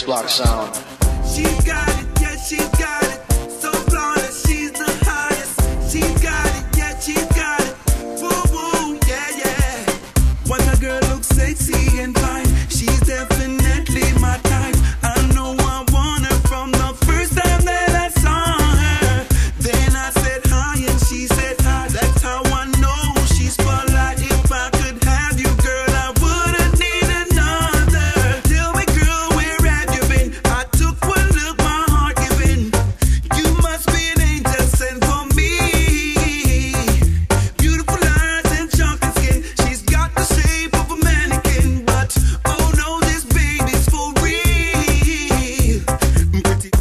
Crisplawk Sound. She's got it, yeah, she's got it. So flawless, she's the highest. She's got it, yeah, she's got it. Woo woo, yeah, yeah. When a girl looks sexy and fine, she's definitely my type. I know I want her from the first time that I saw her. Then I said hi and she said hi. That's how I know she's polite. If I could have you, girl, I wouldn't need another. Tell me, girl, where have you been? I took one look, my heart giving. You must be an angel sent for me. Beautiful eyes and chocolate skin. She's got the shape of a mannequin, but oh no, this baby's for real. Pretty.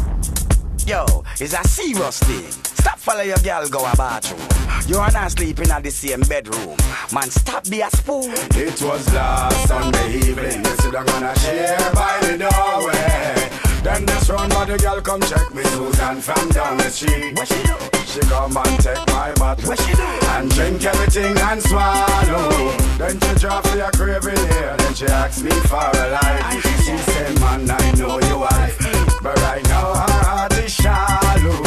Yo, it's a serious thing. Stop follow your girl go a bathroom. You are not sleeping at the same bedroom. Man, stop be a spoon. It was last Sunday evening. You said I'm gonna share by the doorway. Then this run by the girl come check me Susan from down the street. What she do? She come and take my bottle. What she do? And drink everything and swallow. Then she drop for a craving here. Then she asks me for a life. She said, man, I know you wife, but right now her heart is shallow.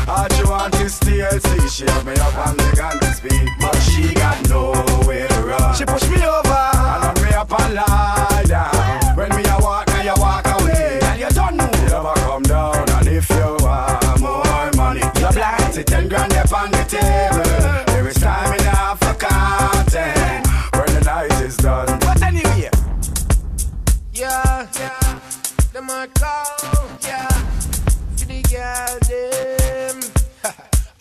All she want is TLC. She have me up on the gun to speed, but she got nowhere to run. She push me over and knock me up and lie down. When me a walk, now you walk away. And you don't know. You never come down, and if you want more money, you're blind. See 10 grand up on the table. There is time enough for content when the night is done. But anyway, yeah, them are call, yeah, for the girl them.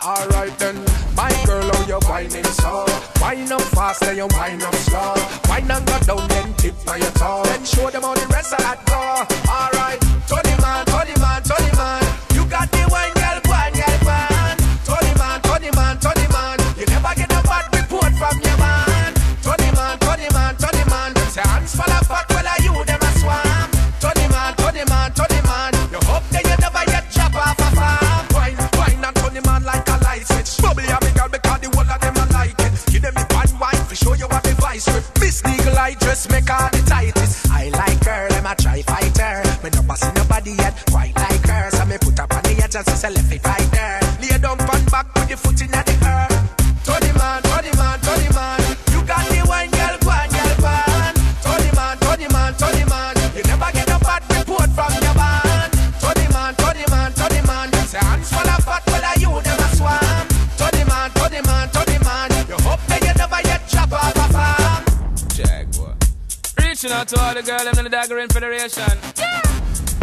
Alright then, my girl, how you whining so? Wine up fast, then you wine up slow. Wine and go down, then tip by your toe. Then show them how the rest of that go. Alright, Tony man, Tony man, Tony man. You got the wine, girl, wine, girl, wine. Tony man, Tony man, Tony man. You never get a bad report from your man. Tony man, Tony man, Tony man. Say hands full of fat, well are you, them a swam. Tony man, Tony man, Tony man. You hope that you never get drop off a farm. Wine, wine and Tony man like a light switch. Bubble ya big girl because the whole of them a like it. Give them the one wine to show you what the vice with. Miss Legal I dress make all the tightest. I like her, them a try fight her. Me no pass nobody yet, quite like her. So me put up on the edge and say left it right there. Lay down pan back with the foot in the earth. Tony man, Tony man, Tony man. You got the wine girl, wine girl, wine. Tony man, Tony man, Tony man. You never get a bad report from your band. Tony man, Tony man, Tony man. Say hands full of fat, well are you them a swam. Tony man, Tony man, Tony man. You hope that you never get drop off a farm. Check what? Reaching out to all the girls in the Daggering Federation. Yeah.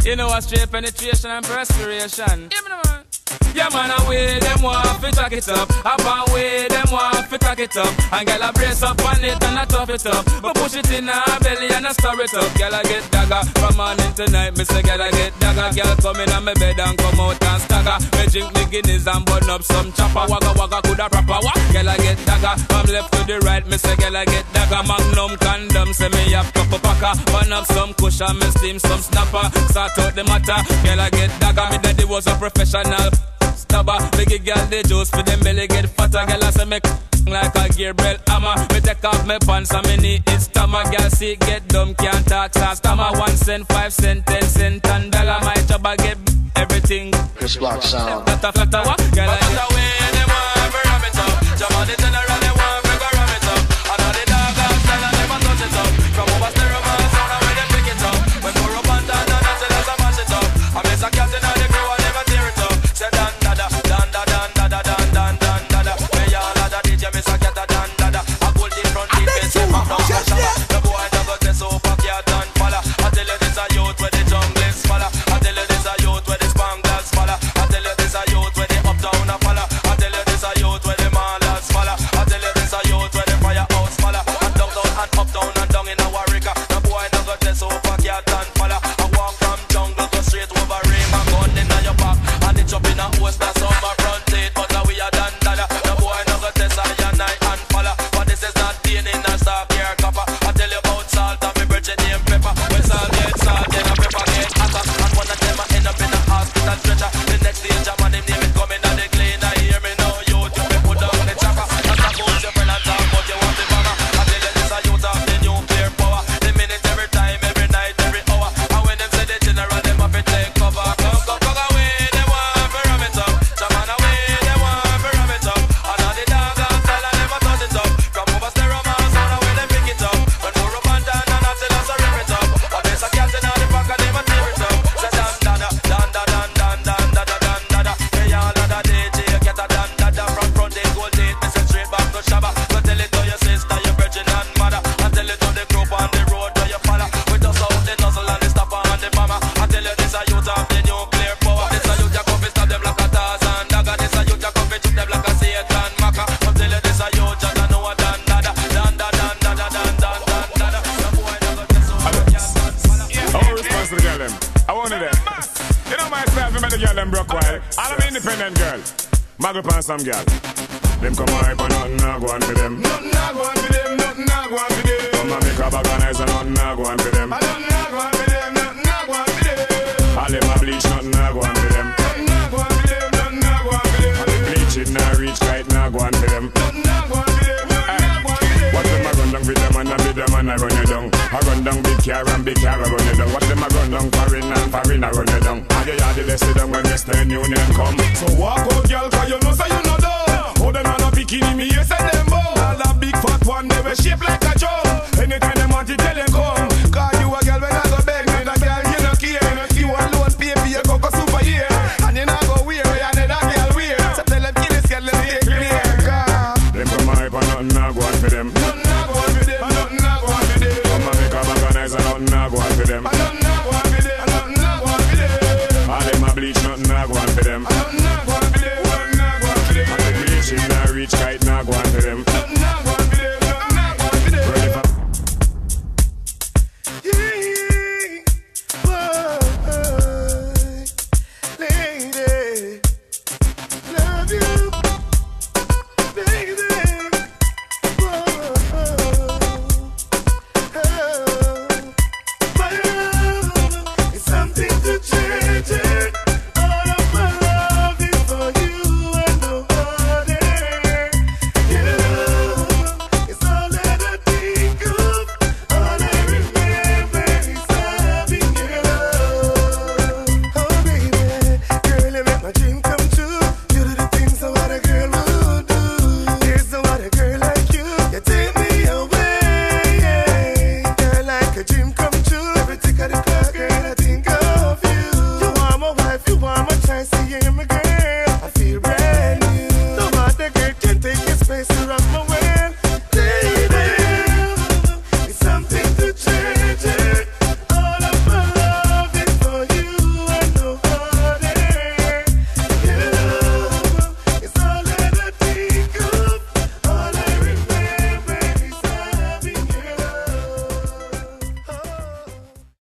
You know what straight penetration and perspiration. Yeah, man. Yeah, man, away them want to tack it up. Up and way them want to tack it up. And girl, I brace up on it and I tough it up. But push it in her belly and I stir it up. Girl, I get dagger from morning to night. Me say, girl, I get dagger. Girl, come in on my bed and come out and stagger. Me drink me Guinness and burn up some chopper. Wagga wagga coulda proper wa. Girl, I get dagger from left to the right. Me say, girl, I get dagger. Magnum condom, say me have couple packer. Burn up some cushion, me steam some snapper. Start out the matter. Girl, I get dagger. Me daddy was a professional stabber. Biggie girl, they juice for them belly get fatter. Girl, I say make like a Gabriel hammer. Me take off my pants and me knee it stammer. Girl, see get dumb, can't talk, so stammer. 1 cent, 5 cent, 10 cent, and $1. My job I get everything. Crisplawk Sound. Flatter, flatter, what? Girl, I get away, they want to ram it up. Jump on the general, they want to ram it up. And all the dog style and never touch it up. From over stereo, sound and when they pick it up. When go up and down, and until I mash it up. I miss a cat in the crew and never tear it up. Say dan da da, dan da dan da da dan dan dan da da. Me all a da DJ, miss a cat a dan da da. I pull the front teeth, me say from down to shala. The boy that got this over cat and falla. I tell you this a youth where the jungle is falla. I tell you this a youth where the spanglers falla. I tell you this a youth where the uptown a falla. I tell you Muggle pan some girl. Them come on, but nothing not go on for them. Nothing not go on for them, nothing not go on for them. Come and make a bag of nice and nothing not go on for them. Nothing not go on for them, nothing not go on for them. All them a bleach, nothing not go on for them. Nothing not go on for them, nothing not go on for them. All the bleach it not reach, kite not go on for them. Nothing not go on for them, nothing not go on for them. Watch them a run down for them and a bid them and a run you down. I run down big car and big car a run you down. Watch them a run down foreign and foreign a run you down. And you are the less down when Western Union come. So walk out, girl, 'cause you know say you